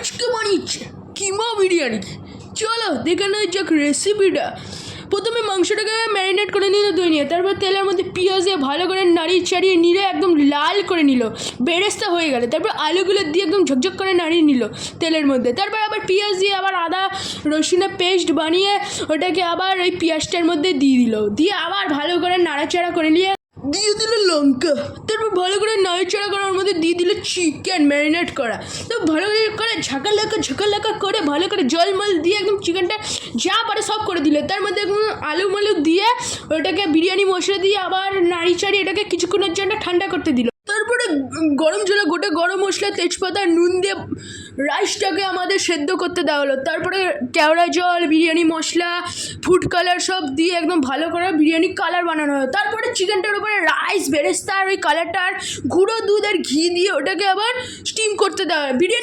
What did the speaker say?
আজকে বানিয়েছে কিমা বিরিয়ানি। চলো দেখে নেওয়া যাক রেসিপিটা। প্রথমে মাংসটাকে ম্যারিনেট করে নিল দই নিয়ে, তারপর তেলের মধ্যে পেঁয়াজ দিয়ে ভালো করে নাড়িয়ে চাড়িয়ে নিলে একদম লাল করে নিল, বেরেস্তা হয়ে গেল। তারপর আলুগুলো দিয়ে একদম ঝকঝক করে নাড়িয়ে নিল তেলের মধ্যে। তারপর আবার পেঁয়াজ দিয়ে আবার আদা রসুনের পেস্ট বানিয়ে ওটাকে আবার ওই পেঁয়াজটার মধ্যে দিয়ে দিল, দিয়ে আবার ভালো করে নাড়াচাড়া করে নিয়ে দিয়ে দিল লঙ্কা। তারপর ভালো করে নাড়াচাড়া করার মধ্যে দিয়ে দিল চিকেন ম্যারিনেট করা। তো ভালো করে ঝাঁকালাকা করে ভালো করে জলমল দিয়ে একদম চিকেনটা যা পারে সব করে দিল। তার মধ্যে একদম আলু মালু দিয়ে ওটাকে বিরিয়ানি মশলা দিয়ে আবার নাড়ি চাড়ি এটাকে কিছুক্ষণের জন্য ঠান্ডা করতে দিল। তারপরে গরম জলে গোটা গরম মশলা তেজপাতা নুন দিয়ে রাইসটাকে আমাদের সেদ্ধ করতে দেওয়া হলো। তারপরে কেওড়া জল বিরিয়ানি মশলা ফুড কালার সব দিয়ে একদম ভালো করে বিরিয়ানি কালার বানানো হলো। তারপরে চিকেনটার উপরে রাইস বেরেস্তা আর ওই কালারটা আর গুঁড়ো দুধ আর ঘি দিয়ে ওটাকে আবার স্টিম করতে দেওয়া হয়। বিরিয়ানি